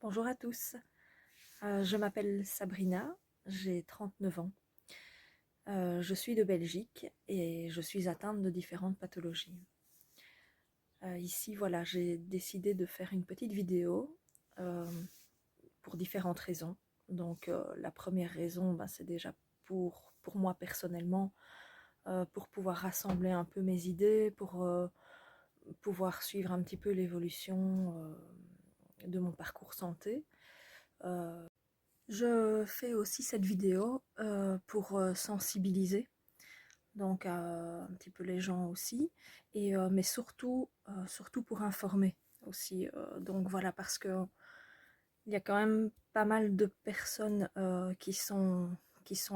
Bonjour à tous, je m'appelle Sabrina, j'ai 39 ans. Je suis de Belgique et je suis atteinte de différentes pathologies. Ici, voilà, j'ai décidé de faire une petite vidéo pour différentes raisons. Donc, la première raison, c'est déjà pour moi personnellement, pour pouvoir rassembler un peu mes idées, pour pouvoir suivre un petit peu l'évolution de mon parcours santé. Je fais aussi cette vidéo pour sensibiliser donc un petit peu les gens aussi, mais surtout pour informer aussi. Donc voilà, parce que il y a quand même pas mal de personnes qui sont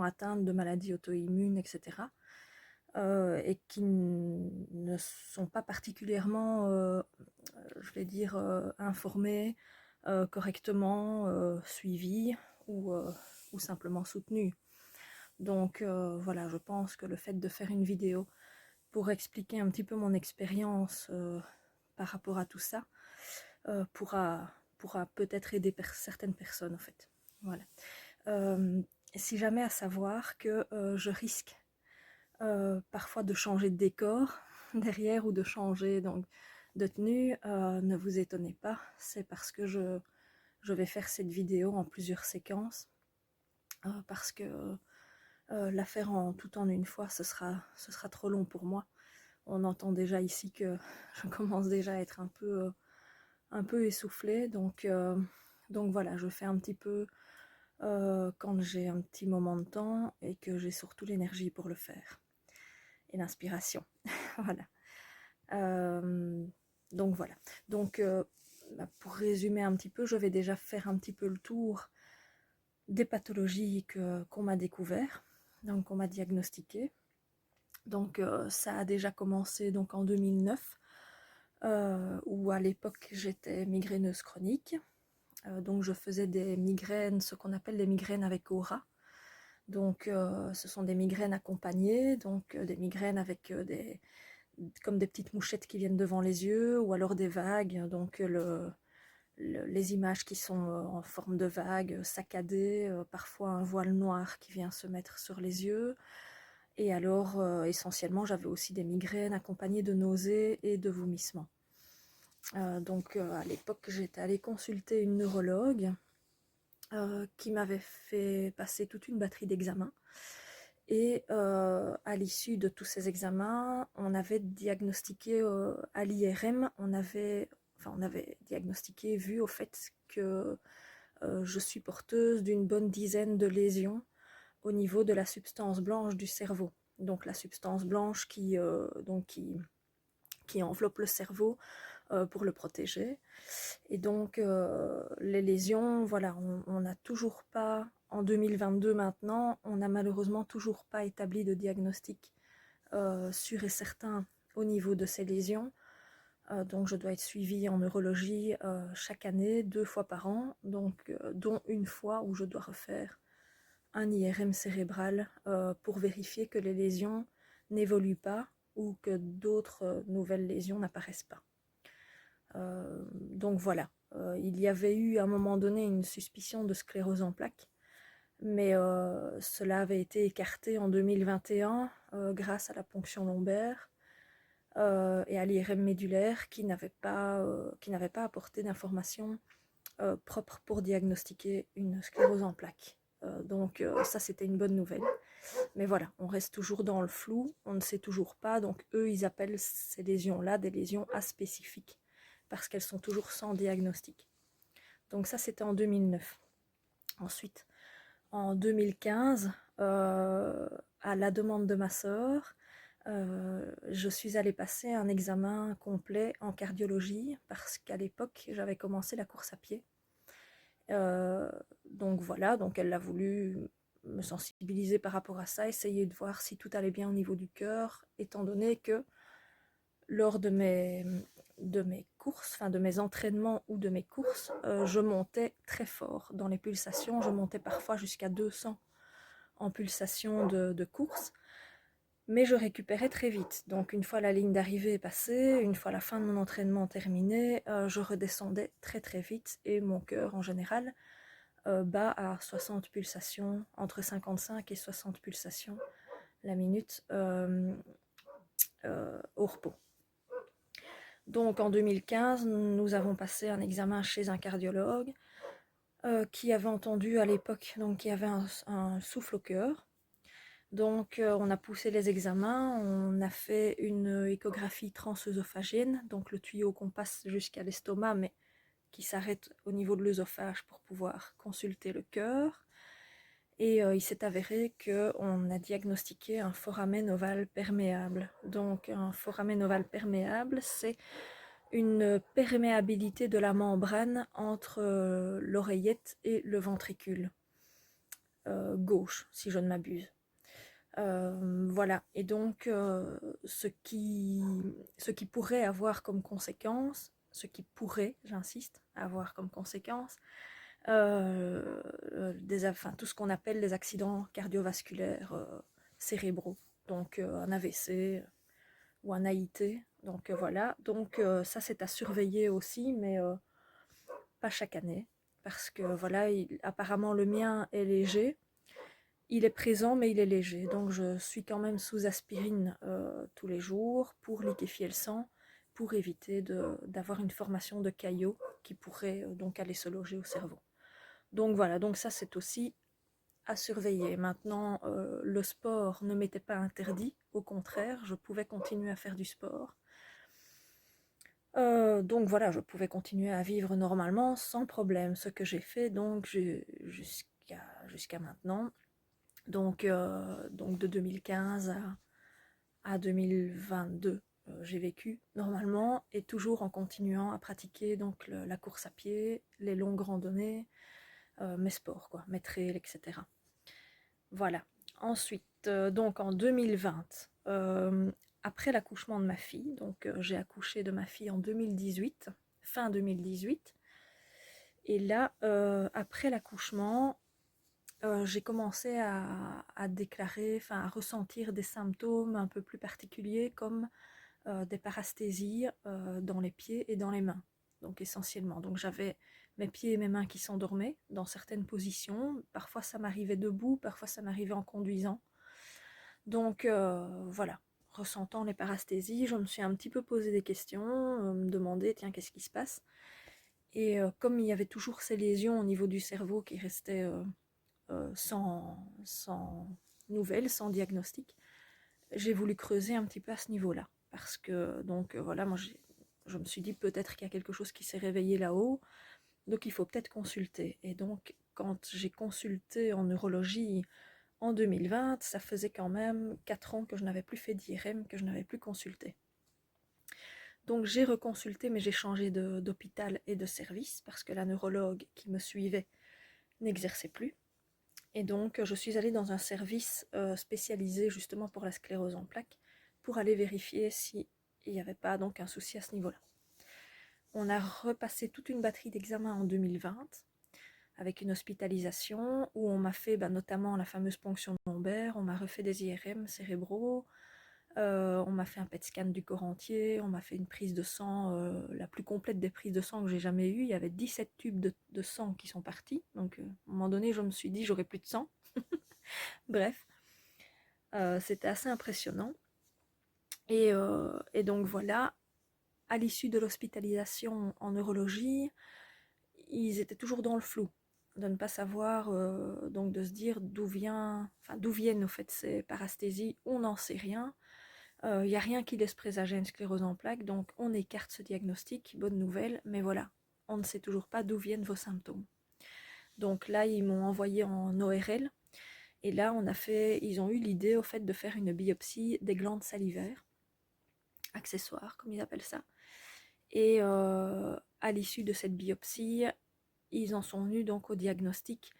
atteintes de maladies auto-immunes, etc. Et qui ne sont pas particulièrement, je vais dire, informées, correctement, suivies ou, euh, ou simplement soutenues. Donc voilà, je pense que le fait de faire une vidéo pour expliquer un petit peu mon expérience par rapport à tout ça pourra peut-être aider certaines personnes en fait. Voilà. Si jamais à savoir que je risque parfois de changer de décor derrière ou de changer donc de tenue, ne vous étonnez pas, c'est parce que je vais faire cette vidéo en plusieurs séquences parce que la faire tout en une fois, ce sera trop long pour moi. On entend déjà ici que je commence déjà à être un peu essoufflée, donc voilà, je fais un petit peu quand j'ai un petit moment de temps et que j'ai surtout l'énergie pour le faire et l'inspiration. Voilà. Donc voilà. Donc pour résumer un petit peu, je vais déjà faire un petit peu le tour des pathologies qu'on m'a découvert, donc qu'on m'a diagnostiqué. Donc ça a déjà commencé donc en 2009, où à l'époque j'étais migraineuse chronique. Donc je faisais des migraines, ce qu'on appelle des migraines avec aura. Donc ce sont des migraines accompagnées, donc des migraines avec comme des petites mouchettes qui viennent devant les yeux, ou alors des vagues, donc les images qui sont en forme de vagues, saccadées, parfois un voile noir qui vient se mettre sur les yeux. Et alors, essentiellement, j'avais aussi des migraines accompagnées de nausées et de vomissements. Donc, à l'époque, j'étais allée consulter une neurologue qui m'avait fait passer toute une batterie d'examens. Et à l'issue de tous ces examens, on avait diagnostiqué à l'IRM, on avait diagnostiqué, vu au fait que je suis porteuse d'une bonne dizaine de lésions au niveau de la substance blanche du cerveau. Donc la substance blanche qui enveloppe le cerveau pour le protéger. Et donc les lésions, voilà, on n'a toujours pas, en 2022 maintenant, on n'a malheureusement toujours pas établi de diagnostic sûr et certain au niveau de ces lésions. Donc je dois être suivie en neurologie chaque année, 2 fois par an, donc dont une fois où je dois refaire un IRM cérébral pour vérifier que les lésions n'évoluent pas ou que d'autres nouvelles lésions n'apparaissent pas. Donc voilà, il y avait eu à un moment donné une suspicion de sclérose en plaques, mais cela avait été écarté en 2021 grâce à la ponction lombaire et à l'IRM médulaire qui n'avait pas apporté d'informations propres pour diagnostiquer une sclérose en plaques. Donc ça c'était une bonne nouvelle. Mais voilà, on reste toujours dans le flou, on ne sait toujours pas, donc eux ils appellent ces lésions-là des lésions aspécifiques, parce qu'elles sont toujours sans diagnostic. Donc ça c'était en 2009. Ensuite, en 2015, à la demande de ma sœur, je suis allée passer un examen complet en cardiologie, parce qu'à l'époque j'avais commencé la course à pied. Donc voilà, donc elle a voulu me sensibiliser par rapport à ça, essayer de voir si tout allait bien au niveau du cœur, étant donné que lors de mes courses, enfin de mes entraînements ou de mes courses, je montais très fort dans les pulsations, je montais parfois jusqu'à 200 en pulsations de course, mais je récupérais très vite. Donc une fois la ligne d'arrivée passée, une fois la fin de mon entraînement terminée, je redescendais très très vite et mon cœur en général bat à 60 pulsations, entre 55 et 60 pulsations la minute au repos. Donc en 2015, nous avons passé un examen chez un cardiologue qui avait entendu à l'époque, donc qui avait un souffle au cœur. Donc on a poussé les examens, on a fait une échographie transœsophagienne, donc le tuyau qu'on passe jusqu'à l'estomac, mais qui s'arrête au niveau de l'œsophage pour pouvoir consulter le cœur. Et il s'est avéré qu'on a diagnostiqué un foramen ovale perméable. Donc un foramen ovale perméable, c'est une perméabilité de la membrane entre l'oreillette et le ventricule gauche, si je ne m'abuse. Voilà, et donc ce qui pourrait avoir comme conséquence, j'insiste, avoir comme conséquence, tout ce qu'on appelle les accidents cardiovasculaires cérébraux, donc un AVC ou un AIT, donc voilà, donc ça c'est à surveiller aussi, mais pas chaque année, parce que voilà, apparemment le mien est léger. Il est présent, mais il est léger. Donc, je suis quand même sous aspirine tous les jours pour liquéfier le sang, pour éviter d'avoir une formation de caillots qui pourrait donc aller se loger au cerveau. Donc voilà, donc ça c'est aussi à surveiller. Maintenant, le sport ne m'était pas interdit, au contraire, je pouvais continuer à faire du sport. Donc voilà, je pouvais continuer à vivre normalement sans problème, ce que j'ai fait donc jusqu'à maintenant. Donc de 2015 à 2022, j'ai vécu normalement et toujours en continuant à pratiquer donc la course à pied, les longues randonnées, mes sports, quoi, mes trails, etc. Voilà. Ensuite, donc en 2020, après l'accouchement de ma fille, donc j'ai accouché de ma fille en 2018, fin 2018, et là, après l'accouchement, j'ai commencé à déclarer, enfin à ressentir des symptômes un peu plus particuliers comme des parasthésies dans les pieds et dans les mains, donc essentiellement. Donc j'avais mes pieds et mes mains qui s'endormaient dans certaines positions, parfois ça m'arrivait debout, parfois ça m'arrivait en conduisant. Donc voilà, ressentant les parasthésies, je me suis un petit peu posé des questions, me demander tiens qu'est-ce qui se passe. Et comme il y avait toujours ces lésions au niveau du cerveau qui restaient sans nouvelles, sans diagnostic, j'ai voulu creuser un petit peu à ce niveau-là. Parce que, donc voilà, moi je me suis dit peut-être qu'il y a quelque chose qui s'est réveillé là-haut, donc il faut peut-être consulter. Et donc, quand j'ai consulté en neurologie en 2020, ça faisait quand même 4 ans que je n'avais plus fait d'IRM, que je n'avais plus consulté. Donc j'ai reconsulté, mais j'ai changé d'hôpital et de service, parce que la neurologue qui me suivait n'exerçait plus. Et donc, je suis allée dans un service spécialisé justement pour la sclérose en plaques, pour aller vérifier s'il n'y avait pas donc un souci à ce niveau-là. On a repassé toute une batterie d'examens en 2020, avec une hospitalisation, où on m'a fait notamment la fameuse ponction lombaire, on m'a refait des IRM cérébraux, on m'a fait un PET scan du corps entier, on m'a fait une prise de sang, la plus complète des prises de sang que j'ai jamais eues. Il y avait 17 tubes de sang qui sont partis. Donc à un moment donné, je me suis dit, j'aurai plus de sang. Bref, c'était assez impressionnant. Et donc voilà, à l'issue de l'hospitalisation en neurologie, ils étaient toujours dans le flou, de ne pas savoir, donc de se dire d'où viennent au fait ces parasthésies, on n'en sait rien. Il n'y a rien qui laisse présager une sclérose en plaques, donc on écarte ce diagnostic, bonne nouvelle, mais voilà, on ne sait toujours pas d'où viennent vos symptômes. Donc là, ils m'ont envoyé en ORL, et là, ils ont eu l'idée au fait de faire une biopsie des glandes salivaires, accessoires, comme ils appellent ça. Et à l'issue de cette biopsie, ils en sont venus donc au diagnostic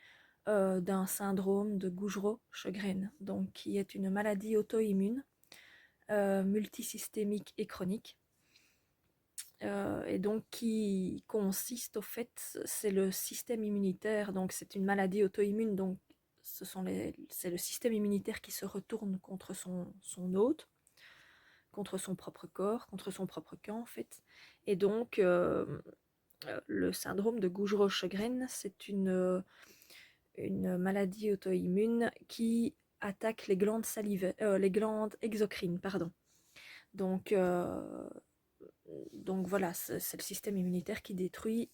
d'un syndrome de Gougerot-Sjögren, donc qui est une maladie auto-immune multisystémique et chronique, et donc qui consiste au fait, c'est le système immunitaire, donc c'est une maladie auto-immune, donc c'est le système immunitaire qui se retourne contre son hôte, contre son propre corps, contre son propre camp en fait. Et donc le syndrome de Gougerot-Sjögren, c'est une maladie auto-immune qui attaque les glandes salivaires, les glandes exocrines, pardon. Donc voilà, c'est le système immunitaire qui détruit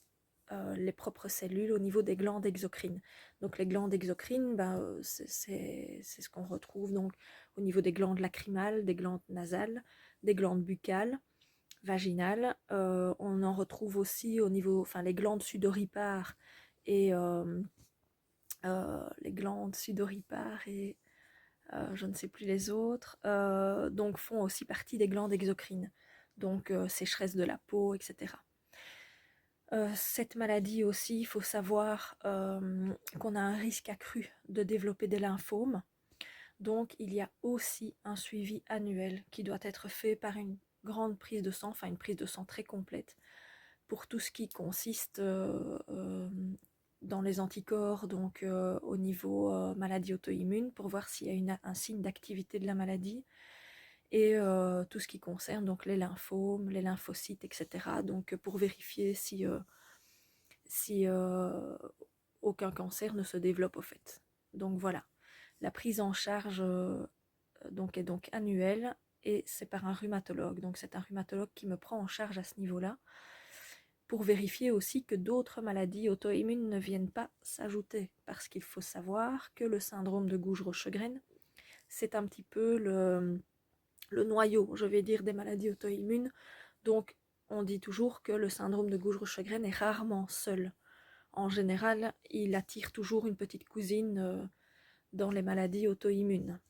les propres cellules au niveau des glandes exocrines. Donc les glandes exocrines, c'est ce qu'on retrouve donc au niveau des glandes lacrymales, des glandes nasales, des glandes buccales, vaginales. On en retrouve aussi au niveau, enfin les glandes sudoripares et les glandes sudoripares et je ne sais plus les autres, donc font aussi partie des glandes exocrines. Donc sécheresse de la peau, etc. Cette maladie aussi, il faut savoir qu'on a un risque accru de développer des lymphomes. Donc il y a aussi un suivi annuel qui doit être fait par une grande prise de sang, enfin une prise de sang très complète, pour tout ce qui consiste dans les anticorps, donc au niveau maladie auto-immune, pour voir s'il y a un signe d'activité de la maladie, et tout ce qui concerne donc les lymphomes, les lymphocytes, etc. Donc pour vérifier si aucun cancer ne se développe au fait. Donc voilà, la prise en charge est donc annuelle et c'est par un rhumatologue. Donc c'est un rhumatologue qui me prend en charge à ce niveau-là pour vérifier aussi que d'autres maladies auto-immunes ne viennent pas s'ajouter, parce qu'il faut savoir que le syndrome de Gougerot-Sjögren, c'est un petit peu le noyau, je vais dire, des maladies auto-immunes. Donc on dit toujours que le syndrome de Gougerot-Sjögren est rarement seul. En général, il attire toujours une petite cousine dans les maladies auto-immunes.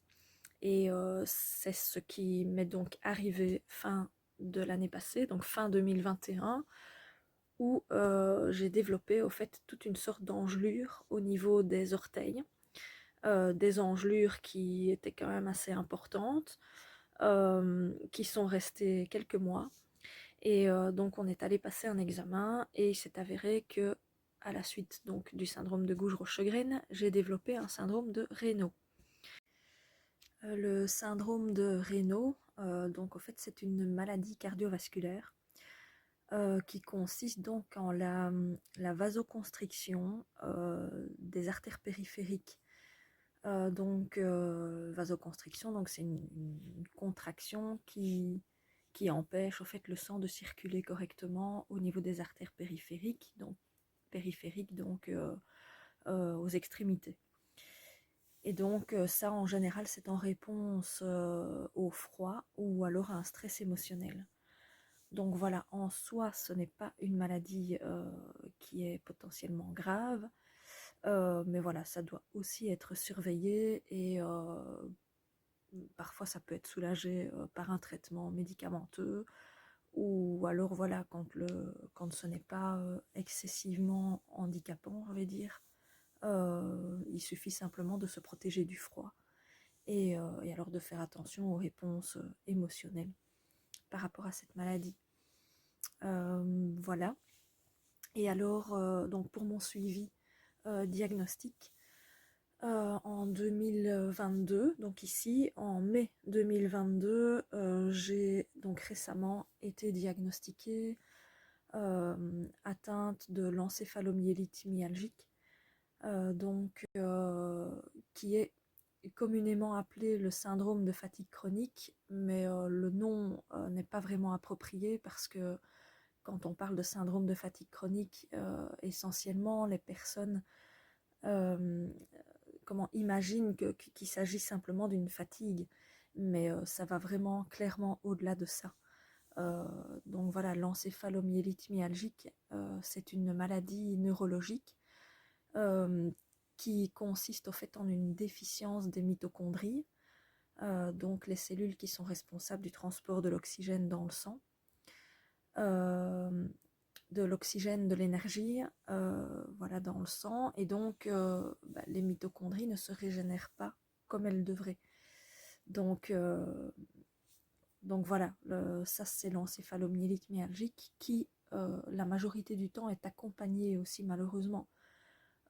Et c'est ce qui m'est donc arrivé fin de l'année passée, donc fin 2021, où j'ai développé au fait toute une sorte d'engelure au niveau des orteils, des engelures qui étaient quand même assez importantes, qui sont restées quelques mois. Et donc on est allé passer un examen et il s'est avéré que à la suite donc du syndrome de Gougerot-Sjögren, j'ai développé un syndrome de Raynaud. Le syndrome de Raynaud, donc en fait c'est une maladie cardiovasculaire qui consiste donc en la vasoconstriction des artères périphériques. Vasoconstriction, donc c'est une contraction qui empêche au fait le sang de circuler correctement au niveau des artères périphériques, aux extrémités. Et donc ça en général c'est en réponse au froid ou alors à un stress émotionnel. Donc voilà, en soi ce n'est pas une maladie qui est potentiellement grave, mais voilà, ça doit aussi être surveillé et parfois ça peut être soulagé par un traitement médicamenteux, ou alors voilà, quand ce n'est pas excessivement handicapant, je vais dire, il suffit simplement de se protéger du froid et alors de faire attention aux réponses émotionnelles par rapport à cette maladie. Voilà. Et alors, donc pour mon suivi diagnostic, en 2022, donc ici en mai 2022, j'ai donc récemment été diagnostiquée atteinte de l'encéphalomyélite myalgique, qui est communément appelé le syndrome de fatigue chronique, mais le nom n'est pas vraiment approprié parce que quand on parle de syndrome de fatigue chronique, essentiellement les personnes imaginent qu'il s'agit simplement d'une fatigue, mais ça va vraiment clairement au-delà de ça. Donc voilà, l'encéphalomyélite myalgique, c'est une maladie neurologique qui consiste au fait en une déficience des mitochondries, donc les cellules qui sont responsables du transport de l'oxygène dans le sang, de l'oxygène, de l'énergie, voilà, dans le sang, et donc les mitochondries ne se régénèrent pas comme elles devraient. Donc voilà, ça c'est l'encéphalomyélite myalgique qui, la majorité du temps, est accompagnée aussi malheureusement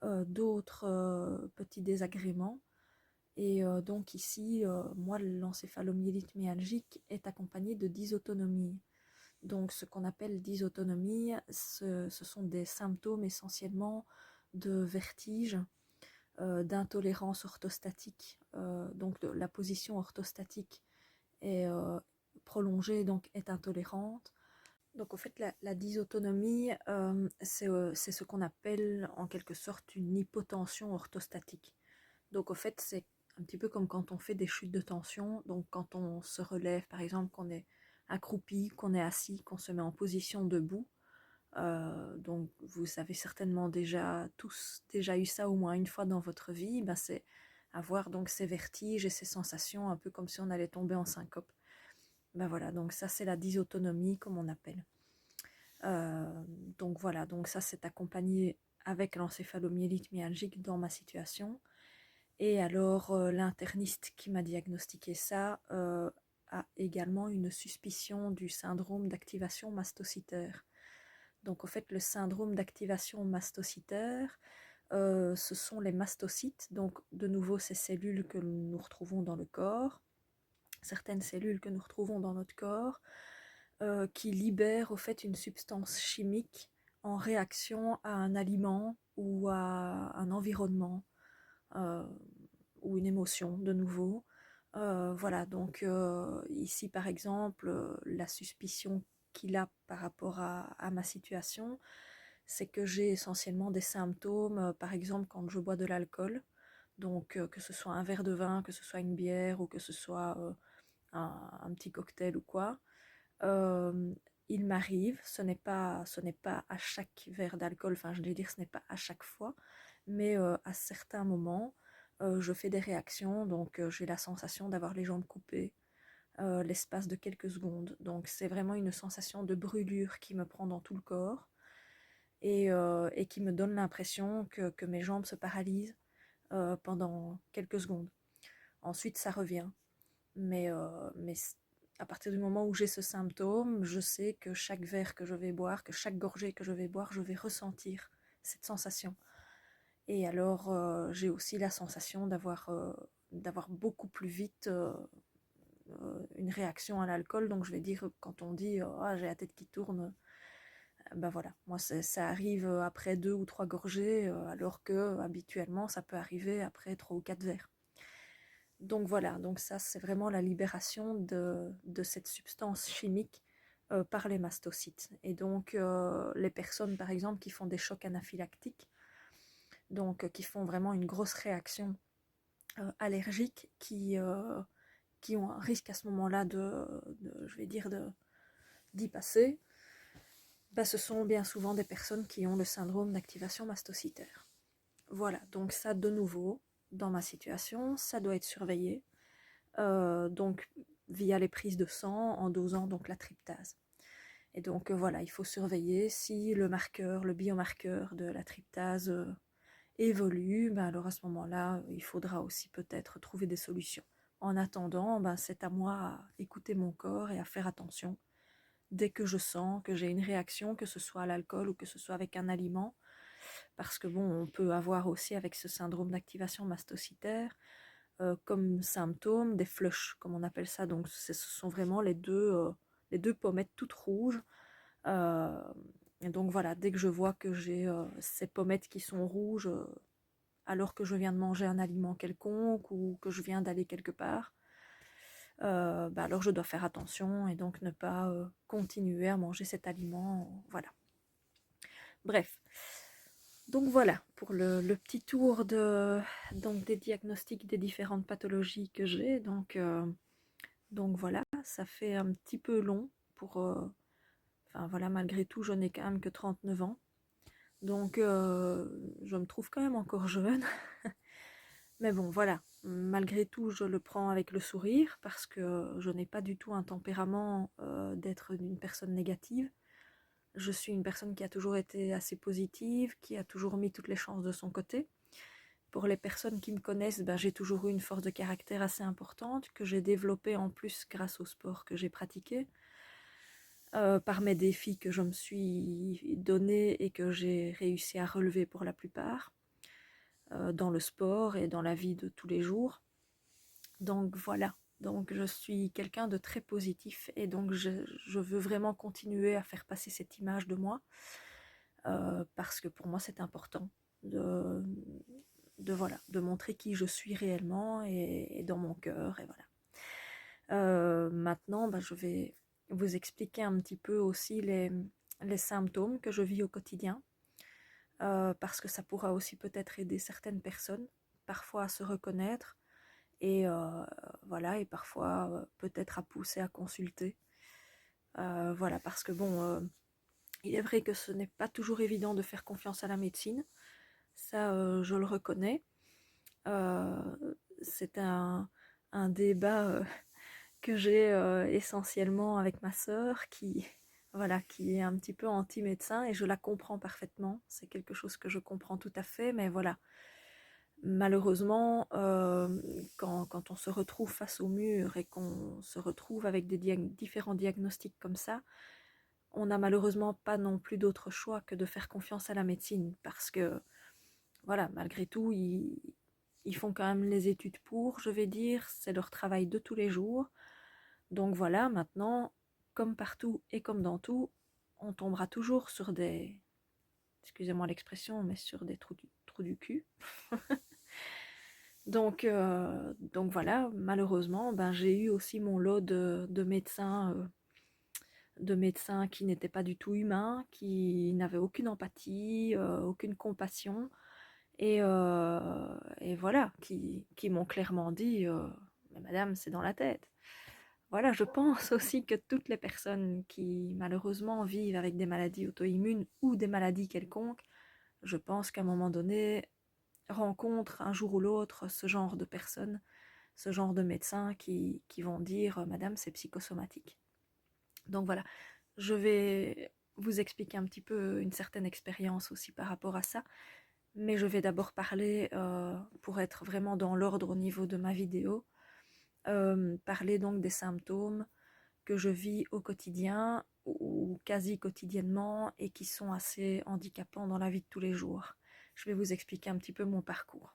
d'autres petits désagréments. Et donc ici, moi, l'encéphalomyélite myalgique est accompagné de dysautonomie. Donc ce qu'on appelle dysautonomie, ce sont des symptômes essentiellement de vertige, d'intolérance orthostatique. Donc la position orthostatique est prolongée, donc est intolérante. Donc au fait, la dysautonomie, c'est ce qu'on appelle en quelque sorte une hypotension orthostatique. Donc au fait, c'est un petit peu comme quand on fait des chutes de tension. Donc quand on se relève, par exemple, qu'on est accroupi, qu'on est assis, qu'on se met en position debout. Donc vous avez certainement tous déjà eu ça au moins une fois dans votre vie. Ben, c'est avoir donc ces vertiges et ces sensations un peu comme si on allait tomber en syncope. Ben voilà, donc ça c'est la dysautonomie comme on appelle. Donc voilà, donc ça c'est accompagné avec l'encéphalomyélite myalgique dans ma situation. Et alors l'interniste qui m'a diagnostiqué ça a également une suspicion du syndrome d'activation mastocytaire. Donc au fait le syndrome d'activation mastocytaire, ce sont les mastocytes, donc de nouveau ces cellules que nous retrouvons dans le corps, certaines cellules que nous retrouvons dans notre corps, qui libèrent au fait une substance chimique en réaction à un aliment ou à un environnement ou une émotion de nouveau. Voilà, donc ici par exemple, la suspicion qu'il a par rapport à ma situation, c'est que j'ai essentiellement des symptômes, par exemple quand je bois de l'alcool, donc que ce soit un verre de vin, que ce soit une bière ou que ce soit un petit cocktail ou quoi. Euh, il m'arrive, ce n'est pas à chaque verre d'alcool, enfin je vais dire ce n'est pas à chaque fois, mais à certains moments, je fais des réactions, donc j'ai la sensation d'avoir les jambes coupées l'espace de quelques secondes. Donc c'est vraiment une sensation de brûlure qui me prend dans tout le corps et qui me donne l'impression que mes jambes se paralysent pendant quelques secondes. Ensuite ça revient. Mais à partir du moment où j'ai ce symptôme, je sais que chaque verre que je vais boire, que chaque gorgée que je vais boire, je vais ressentir cette sensation. Et alors, j'ai aussi la sensation d'avoir beaucoup plus vite une réaction à l'alcool. Donc, je vais dire, quand on dit ah, j'ai la tête qui tourne, ben voilà, moi ça arrive après 2 ou 3 gorgées, alors que habituellement ça peut arriver après 3 ou 4 verres. Donc voilà, donc ça c'est vraiment la libération de cette substance chimique par les mastocytes. Et donc les personnes par exemple qui font des chocs anaphylactiques, donc qui font vraiment une grosse réaction allergique, qui ont un risque à ce moment-là je vais dire, d'y passer, bah, ce sont bien souvent des personnes qui ont le syndrome d'activation mastocytaire. Voilà, donc ça de nouveau, dans ma situation, ça doit être surveillé. Donc via les prises de sang en dosant donc la tryptase. Et donc voilà, il faut surveiller si le marqueur, le biomarqueur de la tryptase évolue, ben alors à ce moment-là, il faudra aussi peut-être trouver des solutions. En attendant, ben c'est à moi à écouter mon corps et à faire attention. Dès que je sens que j'ai une réaction, que ce soit à l'alcool ou que ce soit avec un aliment, parce que bon, on peut avoir aussi avec ce syndrome d'activation mastocytaire, comme symptômes des flushs, comme on appelle ça. Donc ce sont vraiment les deux pommettes toutes rouges. Et donc voilà, dès que je vois que j'ai ces pommettes qui sont rouges, alors que je viens de manger un aliment quelconque ou que je viens d'aller quelque part, bah alors je dois faire attention et donc ne pas continuer à manger cet aliment. Voilà. Bref. Donc voilà, pour le petit tour donc des diagnostics des différentes pathologies que j'ai. Donc voilà, ça fait un petit peu long pour... enfin voilà, malgré tout, je n'ai quand même que 39 ans. Donc je me trouve quand même encore jeune. Mais bon, voilà, malgré tout, je le prends avec le sourire parce que je n'ai pas du tout un tempérament d'être une personne négative. Je suis une personne qui a toujours été assez positive, qui a toujours mis toutes les chances de son côté. Pour les personnes qui me connaissent, ben, j'ai toujours eu une force de caractère assez importante, que j'ai développée en plus grâce au sport que j'ai pratiqué, par mes défis que je me suis donné et que j'ai réussi à relever pour la plupart. dans le sport et dans la vie de tous les jours. Donc voilà, donc je suis quelqu'un de très positif et donc je veux vraiment continuer à faire passer cette image de moi parce que pour moi c'est important voilà, de montrer qui je suis réellement et dans mon cœur et voilà. Maintenant, je vais vous expliquer un petit peu aussi les symptômes que je vis au quotidien, parce que ça pourra aussi peut-être aider certaines personnes, parfois à se reconnaître, et voilà, et parfois peut-être à pousser à consulter. Voilà, parce que bon, il est vrai que ce n'est pas toujours évident de faire confiance à la médecine, ça je le reconnais. Euh, c'est un débat que j'ai essentiellement avec ma sœur qui, voilà, qui est un petit peu anti-médecin et je la comprends parfaitement. C'est quelque chose que je comprends tout à fait, mais voilà. Malheureusement, quand on se retrouve face au mur et qu'on se retrouve avec des différents diagnostics comme ça, on n'a malheureusement pas non plus d'autre choix que de faire confiance à la médecine parce que, voilà, malgré tout, ils font quand même les études pour, je vais dire, c'est leur travail de tous les jours. Donc voilà, maintenant, comme partout et comme dans tout, on tombera toujours sur des, excusez-moi l'expression, mais sur des trous du cul. Donc voilà, malheureusement, j'ai eu aussi mon lot de médecins qui n'étaient pas du tout humains, qui n'avaient aucune empathie, aucune compassion, et voilà, qui m'ont clairement dit mais madame, c'est dans la tête. Voilà, je pense aussi que toutes les personnes qui malheureusement vivent avec des maladies auto-immunes ou des maladies quelconques, je pense qu'à un moment donné, rencontrent un jour ou l'autre ce genre de personnes, ce genre de médecins qui vont dire Madame, c'est psychosomatique. Donc voilà, je vais vous expliquer un petit peu une certaine expérience aussi par rapport à ça, mais je vais d'abord parler, pour être vraiment dans l'ordre au niveau de ma vidéo, parler donc des symptômes que je vis au quotidien ou quasi quotidiennement et qui sont assez handicapants dans la vie de tous les jours. Je vais vous expliquer un petit peu mon parcours.